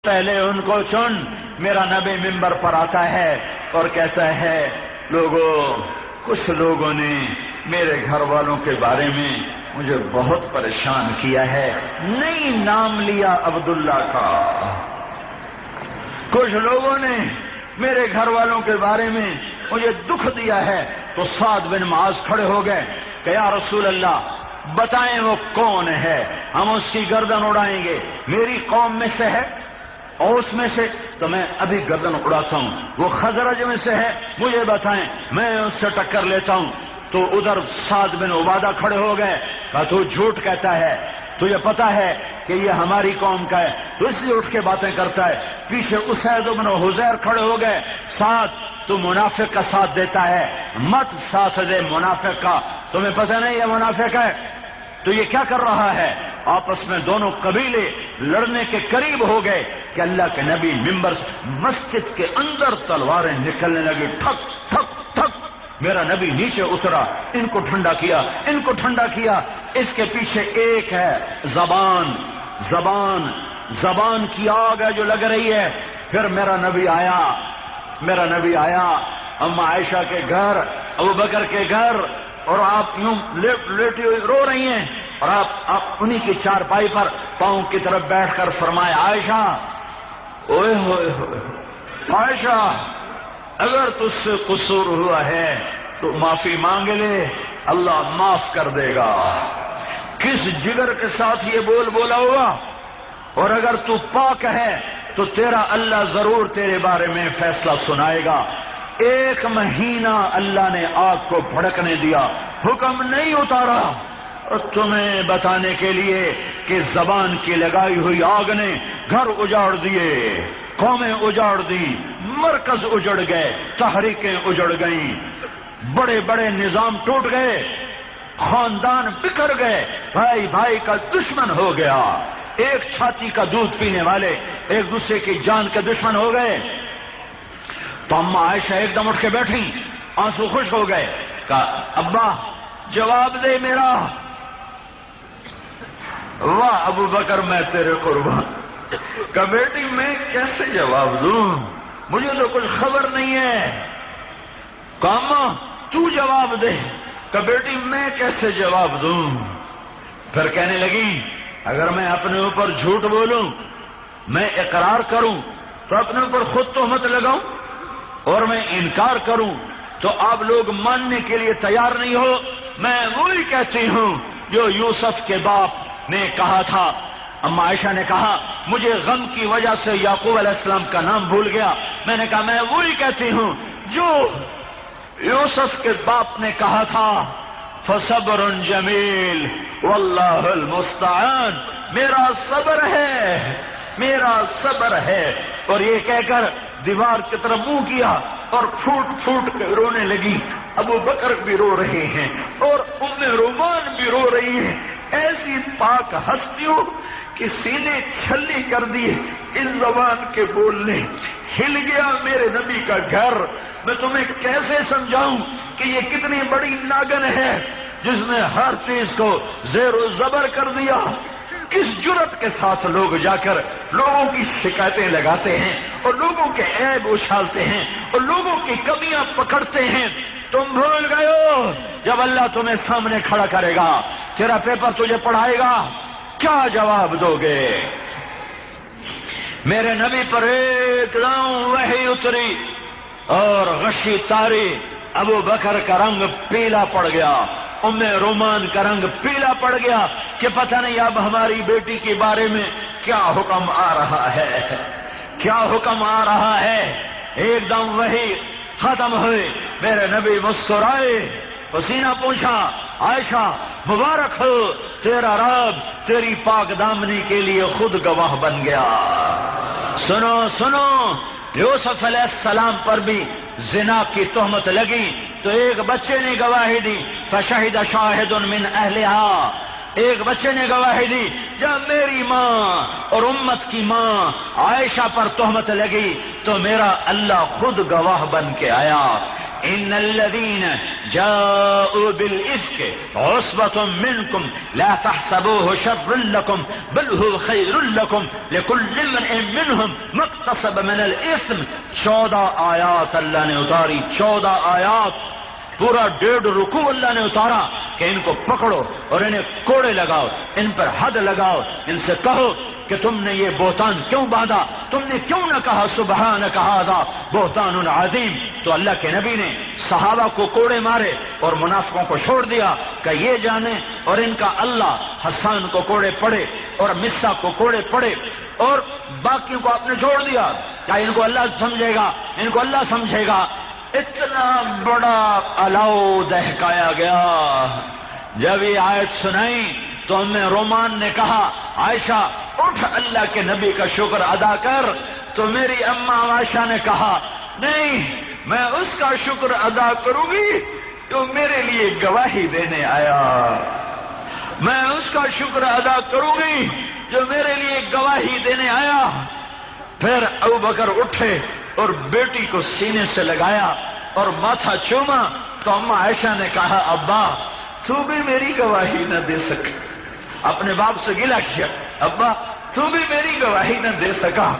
پہلے ان کو چن۔ میرا نبی منبر پر آتا ہے اور کہتا ہے لوگوں، کچھ لوگوں نے میرے گھر والوں کے بارے میں مجھے بہت پریشان کیا ہے، نہیں نام لیا عبداللہ کا۔ کچھ لوگوں نے میرے گھر والوں کے بارے میں مجھے دکھ دیا ہے۔ تو سعد بن معاذ کھڑے ہو گئے کہ یا رسول اللہ بتائیں وہ کون ہے، ہم اس کی گردن اڑائیں گے۔ میری قوم میں سے ہے اور اس میں سے تو میں ابھی گردن اڑاتا ہوں، وہ خزرج میں سے ہے مجھے بتائیں، میں اس سے ٹکر لیتا ہوں۔ تو ادھر سعد بن عبادہ کھڑے ہو گئے، کہا تو جھوٹ کہتا ہے، تجھے پتا ہے کہ یہ ہماری قوم کا ہے تو اس لیے اٹھ کے باتیں کرتا ہے۔ پیچھے اسید بن حضیر کھڑے ہو گئے، سعد تو منافق کا ساتھ دیتا ہے، مت ساتھ دے منافق کا، تمہیں پتہ نہیں یہ منافق ہے۔ تو یہ کیا کر رہا ہے؟ آپس میں دونوں قبیلے لڑنے کے قریب ہو گئے کہ اللہ کے نبی منبر مسجد کے اندر تلواریں نکلنے لگی، ٹھک ٹھک ٹھک۔ میرا نبی نیچے اترا، ان کو ٹھنڈا کیا، ان کو ٹھنڈا کیا۔ اس کے پیچھے ایک ہے زبان، زبان زبان کی آگ ہے جو لگ رہی ہے۔ پھر میرا نبی آیا اما عائشہ کے گھر، ابو بکر کے گھر، اور آپ یوں لیٹی ہوئی رو رہی ہیں، اور آپ انہی کی چارپائی پر پاؤں کی طرف بیٹھ کر فرمائے عائشہ، اوئے ہوئے ہوئے عائشہ، اگر تجھ سے قصور ہوا ہے تو معافی مانگ لے، اللہ معاف کر دے گا۔ کس جگر کے ساتھ یہ بولا ہوا؟ اور اگر تو پاک ہے تو تیرا اللہ ضرور تیرے بارے میں فیصلہ سنائے گا۔ 1 مہینہ اللہ نے آگ کو بھڑکنے دیا، حکم نہیں اتارا، اور تمہیں بتانے کے لیے کہ زبان کی لگائی ہوئی آگ نے گھر اجاڑ دیے، قومیں اجاڑ دی، مرکز اجڑ گئے، تحریکیں اجڑ گئیں، بڑے بڑے نظام ٹوٹ گئے، خاندان بکھر گئے، بھائی بھائی کا دشمن ہو گیا، ایک چھاتی کا دودھ پینے والے ایک دوسرے کی جان کے دشمن ہو گئے۔ تو اما عائشہ ایک دم اٹھ کے بیٹھی، آنسو خشک ہو گئے، کہا ابا جواب دے میرا۔ واہ ابو بکر میں تیرے قربان، کہا بیٹی میں کیسے جواب دوں، مجھے تو کچھ خبر نہیں ہے۔ کہا اماں تو جواب دے۔ کہا بیٹی میں کیسے جواب دوں؟ پھر کہنے لگی اگر میں اپنے اوپر جھوٹ بولوں، میں اقرار کروں تو اپنے اوپر خود تہمت لگاؤں، اور میں انکار کروں تو آپ لوگ ماننے کے لیے تیار نہیں ہو۔ میں وہی کہتی ہوں جو یوسف کے باپ نے کہا تھا۔ اما عائشہ نے کہا مجھے غم کی وجہ سے یعقوب علیہ السلام کا نام بھول گیا، میں نے کہا میں وہی کہتی ہوں جو یوسف کے باپ نے کہا تھا، فصبر جمیل واللہ المستعان، میرا صبر ہے، میرا صبر ہے۔ اور یہ کہہ کر دیوار کی طرف منہ کیا اور پھوٹ پھوٹ کے رونے لگی۔ ابو بکر بھی رو رہے ہیں اور ام رومان بھی رو رہی ہیں۔ ایسی پاک ہستیوں کہ سینے چھلی کر دیے اس زبان کے بولنے۔ ہل گیا میرے نبی کا گھر۔ میں تمہیں کیسے سمجھاؤں کہ یہ کتنی بڑی ناگن ہے جس نے ہر چیز کو زیر و زبر کر دیا۔ کس جرأت کے ساتھ لوگ جا کر لوگوں کی شکایتیں لگاتے ہیں اور لوگوں کے عیب اچھالتے ہیں اور لوگوں کی کمیاں پکڑتے ہیں۔ تم بھول گئے ہو جب اللہ تمہیں سامنے کھڑا کرے گا، تیرا پیپر تجھے پڑھائے گا، کیا جواب دو گے؟ میرے نبی پر ایک دم وحی اتری اور غشی تاری، ابو بکر کا رنگ پیلا پڑ گیا، ام رومان کا رنگ پیلا پڑ گیا کہ پتہ نہیں اب ہماری بیٹی کے بارے میں کیا حکم آ رہا ہے، کیا حکم آ رہا ہے۔ ایک دم وہی ختم ہوئے، میرے نبی مسکرائے، پسینہ پوچھا عائشہ مبارک ہو، تیرا رب تیری پاک دامنی کے لیے خود گواہ بن گیا۔ سنو سنو، یوسف علیہ السلام پر بھی زنا کی تہمت لگی تو ایک بچے نے گواہی دی، فشہد شاہد من اہلہا، ایک بچے نے گواہی دی۔ جب میری ماں اور امت کی ماں عائشہ پر تہمت لگی تو میرا اللہ خود گواہ بن کے آیا۔ ان الذين جاءوا بالافك عصبة منكم لا تحسبوه شرا لكم بل هو خير لكم لكل امرئ منهم ما اكتسب من الاثم. 14 آیات اللہ نے اتاری، 14 آیات، پورا 1.5 رکوع اللہ نے اتارا کہ ان کو پکڑو اور انہیں کوڑے لگاؤ، ان پر حد لگاؤ، ان سے کہو کہ تم نے یہ بہتان کیوں باندھا، تم نے کیوں نہ کہا سبحانک ھذا بہتان عظیم. تو اللہ کے نبی نے صحابہ کو کوڑے مارے اور منافقوں کو چھوڑ دیا کہ یہ جانے، اور ان کا اللہ حسان کو کوڑے پڑے اور مصع کو کوڑے پڑے اور باقیوں کو آپ نے چھوڑ دیا. کیا ان کو اللہ سمجھے گا؟ ان کو اللہ سمجھے گا؟ اتنا بڑا الاؤ دہکایا گیا. جب یہ آیت سنائی تو ہمیں رومان نے کہا عائشہ اٹھ اللہ کے نبی کا شکر ادا کر. تو میری اماں عائشہ نے کہا نہیں، میں اس کا شکر ادا کروں گی جو میرے لیے گواہی دینے آیا، میں اس کا شکر ادا کروں گی جو میرے لیے گواہی دینے آیا. پھر ابوبکر اٹھے اور بیٹی کو سینے سے لگایا اور ماتھا چوما تو اماں عائشہ نے کہا ابا تو بھی میری گواہی نہ دے سکا. اپنے باپ سے گلہ کیا، ابا تو بھی میری گواہی نہ دے سکا.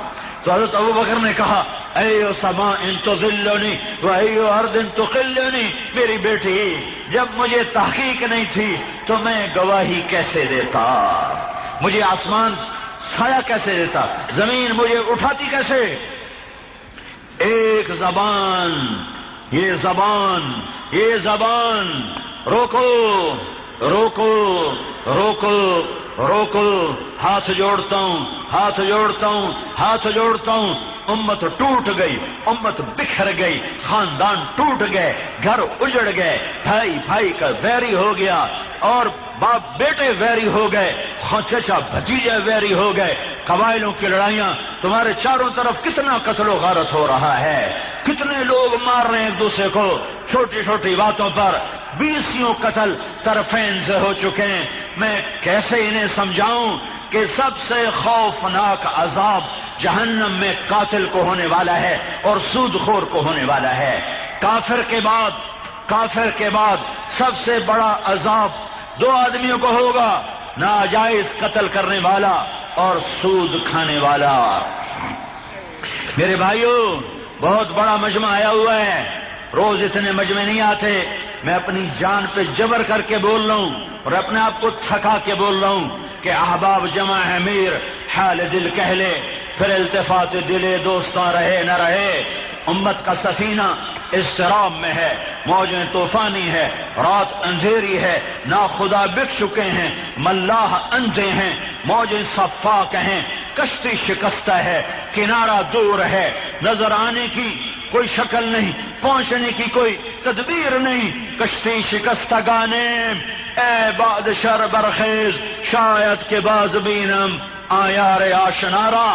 تو حضرت ابوبکر نے کہا ایو سماء تظلنی و ایو ارض تقلنی، میری بیٹی جب مجھے تحقیق نہیں تھی تو میں گواہی کیسے دیتا، مجھے آسمان سایہ کیسے دیتا، زمین مجھے اٹھاتی کیسے. ایک زبان، یہ زبان، یہ زبان، روکو روکو روکو روکو، ہاتھ جوڑتا ہوں، ہاتھ جوڑتا ہوں، ہاتھ جوڑتا ہوں. امت ٹوٹ گئی، امت بکھر گئی، خاندان ٹوٹ گئے، گھر اجڑ گئے، بھائی بھائی کا ویری ہو گیا اور باپ بیٹے ویری ہو گئے، چچا بھتیجے ویری ہو گئے. قبائلوں کی لڑائیاں، تمہارے چاروں طرف کتنا قتل و غارت ہو رہا ہے، کتنے لوگ مار رہے ہیں ایک دوسرے کو چھوٹی چھوٹی باتوں پر. 20 قتل طرفین سے ہو چکے ہیں. میں کیسے انہیں سمجھاؤں کہ سب سے خوفناک عذاب جہنم میں قاتل کو ہونے والا ہے اور سود خور کو ہونے والا ہے. کافر کے بعد سب سے بڑا عذاب 2 آدمیوں کو ہوگا، ناجائز قتل کرنے والا اور سود کھانے والا. میرے بھائیوں، بہت بڑا مجمع آیا ہوا ہے، روز اتنے مجمع نہیں آتے. میں اپنی جان پہ جبر کر کے بول رہا ہوں اور اپنے آپ کو تھکا کے بول رہا ہوں کہ احباب جمع ہے میر، حال دل کہہ لے، پھر التفات دلے دوستاں رہے نہ رہے. امت کا سفینہ اضطراب میں ہے، موجیں طوفانی ہے، رات اندھیری ہے، ناخدا بک چکے ہیں، ملاح اندھے ہیں، موجیں صفاق ہیں، کشتی شکستہ ہے، کنارہ دور ہے، نظر آنے کی کوئی شکل نہیں، پہنچنے کی کوئی تدبیر نہیں. کشتی شکستہ گانے اے باد شر برخیز شاید کے باز بینم آیار آشنارا.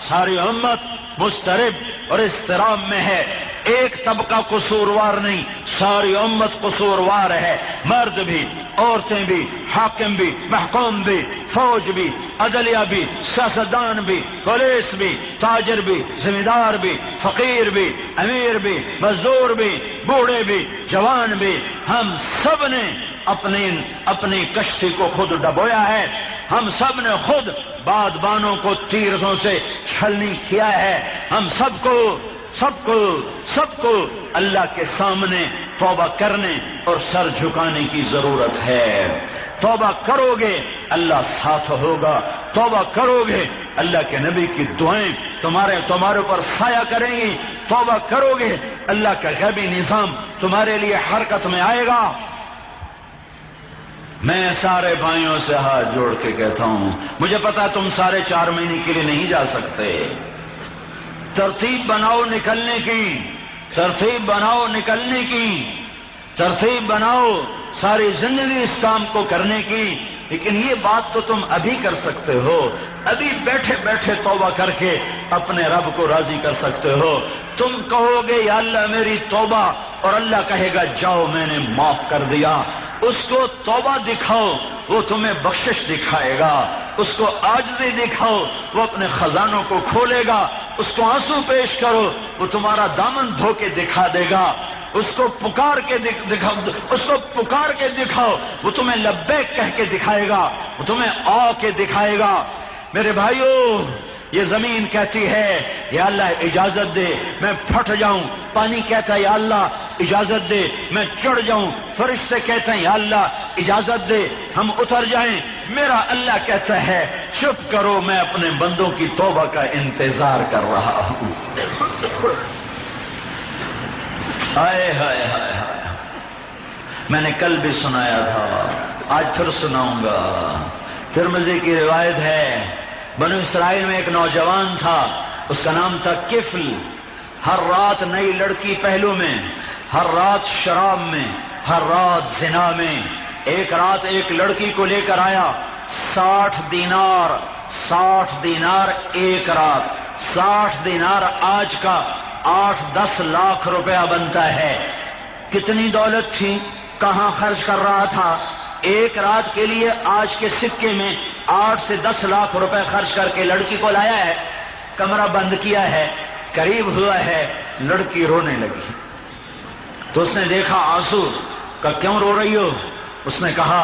ساری امت مضطرب اور اضطراب میں ہے. ایک طبقہ قصوروار نہیں، ساری امت قصوروار ہے. مرد بھی، عورتیں بھی، حاکم بھی، محکوم بھی، فوج بھی، عدلیہ بھی، سیاستدان بھی، پولیس بھی، تاجر بھی، زمیندار بھی، فقیر بھی، امیر بھی، مزدور بھی، بوڑھے بھی، جوان بھی. ہم سب نے اپنی کشتی کو خود ڈبویا ہے. ہم سب نے خود بادبانوں کو تیروں سے چھلنی کیا ہے. ہم سب کو اللہ کے سامنے توبہ کرنے اور سر جھکانے کی ضرورت ہے. توبہ کرو گے اللہ ساتھ ہوگا، توبہ کرو گے اللہ کے نبی کی دعائیں تمہارے اوپر سایہ کریں گی. توبہ کرو گے اللہ کا غیبی نظام تمہارے لیے حرکت میں آئے گا. میں سارے بھائیوں سے ہاتھ جوڑ کے کہتا ہوں، مجھے پتا تم سارے 4 مہینے کے لیے نہیں جا سکتے. ترتیب بناؤ نکلنے کی، ترتیب بناؤ نکلنے کی، ترتیب بناؤ ساری زندگی اس کام کو کرنے کی. لیکن یہ بات تو تم ابھی کر سکتے ہو، ابھی بیٹھے بیٹھے توبہ کر کے اپنے رب کو راضی کر سکتے ہو. تم کہو گے یا اللہ میری توبہ، اور اللہ کہے گا جاؤ میں نے معاف کر دیا. اس کو توبہ دکھاؤ، وہ تمہیں بخشش دکھائے گا. اس کو عاجزی دکھاؤ، وہ اپنے خزانوں کو کھولے گا. اس کو آنسو پیش کرو، وہ تمہارا دامن دھو کے دکھا دے گا. اس کو پکار کے دکھاؤ، اس کو پکار کے دکھاؤ، وہ تمہیں لبیک کہہ کے دکھائے گا، وہ تمہیں آ کے دکھائے گا۔ میرے بھائیو، یہ زمین کہتی ہے یا اللہ اجازت دے میں پھٹ جاؤں، پانی کہتا ہے یا اللہ اجازت دے میں چڑھ جاؤں، فرشتے کہتے ہیں یا اللہ اجازت دے ہم اتر جائیں، میرا اللہ کہتا ہے چپ کرو، میں اپنے بندوں کی توبہ کا انتظار کر رہا ہوں۔ ہائے ہائے ہائے ہائے، میں نے کل بھی سنایا تھا، آج پھر سناؤں گا۔ ترمذی کی روایت ہے، بنو اسرائیل میں ایک نوجوان تھا، اس کا نام تھا کفل۔ ہر رات نئی لڑکی پہلو میں، ہر رات شراب میں، ہر رات زنا میں۔ ایک رات ایک لڑکی کو لے کر آیا، 60 دینار، 60 دینار ایک رات، 60 دینار آج کا 8-10 لاکھ روپیہ بنتا ہے۔ کتنی دولت تھی، کہاں خرچ کر رہا تھا؟ ایک رات کے لیے آج کے سکے میں 8 سے 10 لاکھ روپے خرچ کر کے لڑکی کو لایا ہے، کمرہ بند کیا ہے، قریب ہوا ہے، لڑکی رونے لگی تو اس نے دیکھا آنسو کا، کیوں رو رہی ہو؟ اس نے کہا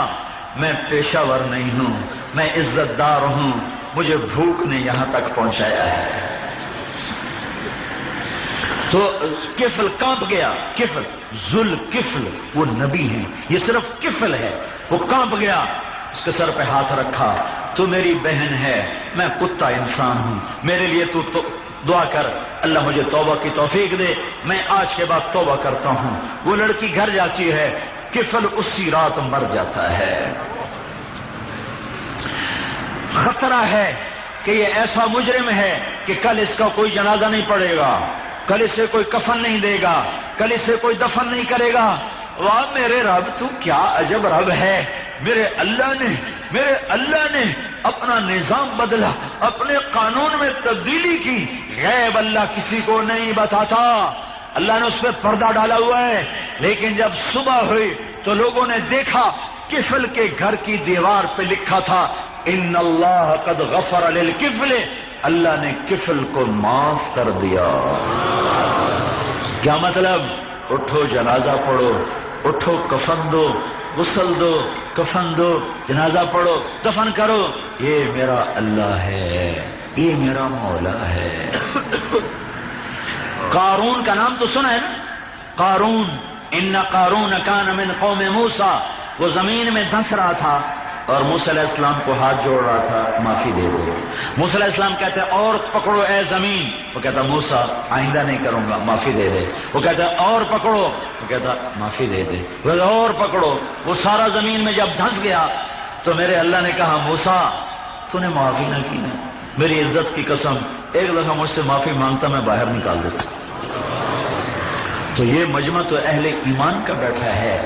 میں پیشہ ور نہیں ہوں، میں عزت دار ہوں، مجھے بھوک نے یہاں تک پہنچایا ہے۔ تو کفل کانپ گیا، کفل ذل کفل، وہ نبی ہیں، یہ صرف کفل ہے، وہ کانپ گیا، اس کے سر پہ ہاتھ رکھا، تو میری بہن ہے، میں کتا انسان ہوں، میرے لیے تو دعا کر، اللہ مجھے توبہ کی توفیق دے، میں آج کے بعد توبہ کرتا ہوں۔ وہ لڑکی گھر جاتی ہے، کفل اسی رات مر جاتا ہے۔ خطرہ ہے کہ یہ ایسا مجرم ہے کہ کل اس کا کوئی جنازہ نہیں پڑے گا، کل اسے کوئی کفن نہیں دے گا، کل اسے کوئی دفن نہیں کرے گا۔ واہ میرے رب، تو کیا عجب رب ہے، میرے اللہ نے اپنا نظام بدلا، اپنے قانون میں تبدیلی کی، غیب اللہ کسی کو نہیں بتاتا، اللہ نے اس پہ پردہ ڈالا ہوا ہے۔ لیکن جب صبح ہوئی تو لوگوں نے دیکھا کفل کے گھر کی دیوار پہ لکھا تھا ان اللہ قد غفر للکفل، اللہ نے کفل کو معاف کر دیا۔ کیا مطلب؟ اٹھو جنازہ پڑھو، اٹھو کفن دو، غسل دو، کفن دو، جنازہ پڑھو، دفن کرو، یہ میرا اللہ ہے، یہ میرا مولا ہے۔ قارون کا نام تو سنا ہے نا، قارون، ان قارون کان من قوم موسیٰ، وہ زمین میں دھنس رہا تھا اور موسیٰ علیہ السلام کو ہاتھ جوڑ رہا تھا، معافی دے دو۔ موسیٰ علیہ السلام کہتے ہیں اور پکڑو اے زمین، وہ کہتا موسیٰ آئندہ نہیں کروں گا، معافی دے دے۔ وہ کہتا اور پکڑو، وہ کہتا معافی دے دے۔ وہ کہتا اور پکڑو۔ وہ سارا زمین میں جب دھنس گیا تو میرے اللہ نے کہا موسیٰ تو نے معافی نہ کی نا، میری عزت کی قسم ایک دفعہ مجھ سے معافی مانگتا میں باہر نکال دیتا۔ تو یہ مجمع تو اہل ایمان کا بیٹھا ہے،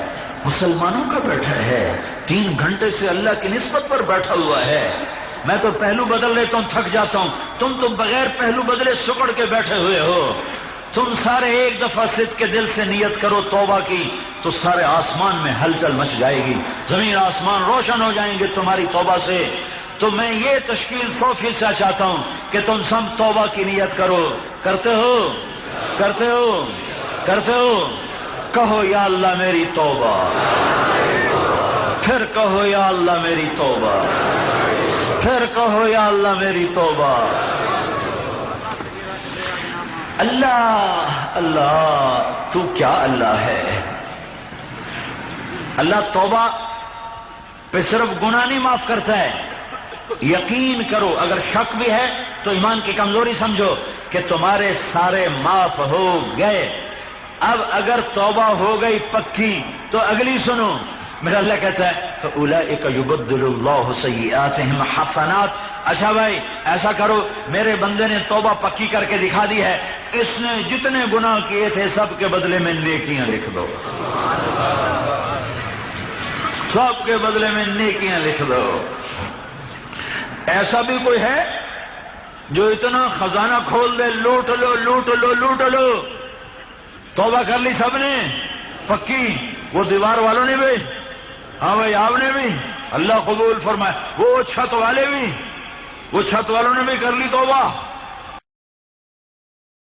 مسلمانوں کا بیٹھا ہے، 3 گھنٹے سے اللہ کی نسبت پر بیٹھا ہوا ہے۔ میں تو پہلو بدل لیتا ہوں، تھک جاتا ہوں، تم تو بغیر پہلو بدلے سکڑ کے بیٹھے ہوئے ہو۔ تم سارے ایک دفعہ صدق کے دل سے نیت کرو توبہ کی تو سارے آسمان میں ہلچل مچ جائے گی، زمین آسمان روشن ہو جائیں گے تمہاری توبہ سے۔ تو میں یہ تشکیل 100% چاہتا ہوں کہ تم سب توبہ کی نیت کرو۔ کرتے ہو؟ کرتے ہو؟ کرتے ہو؟ کہو یا اللہ میری توبہ، پھر کہو یا اللہ میری توبہ، پھر کہو یا اللہ میری توبہ۔ اللہ اللہ، تو کیا اللہ ہے؟ اللہ توبہ پہ صرف گناہ نہیں معاف کرتا ہے، یقین کرو، اگر شک بھی ہے تو ایمان کی کمزوری سمجھو کہ تمہارے سارے معاف ہو گئے۔ اب اگر توبہ ہو گئی پکی تو اگلی سنو، میرا اللہ کہتا ہے فَأُولَئِكَ يُبَدِّلُ اللَّهُ سَيِّئَاتِهِمْ حَسَنَاتٍ۔ اچھا بھائی ایسا کرو، میرے بندے نے توبہ پکی کر کے دکھا دی ہے، اس نے جتنے گناہ کیے تھے سب کے بدلے میں نیکیاں لکھ دو، سب کے بدلے میں نیکیاں لکھ دو۔ ایسا بھی کوئی ہے جو اتنا خزانہ کھول دے، لوٹ لو لوٹ لو لوٹ لو؟ توبہ کر لی سب نے پکی، وہ دیوار والوں نے بھی، ہاں بھائی آپ نے بھی، اللہ قبول فرمائے، وہ چھت والے بھی، وہ چھت والوں نے بھی کر لی توبہ۔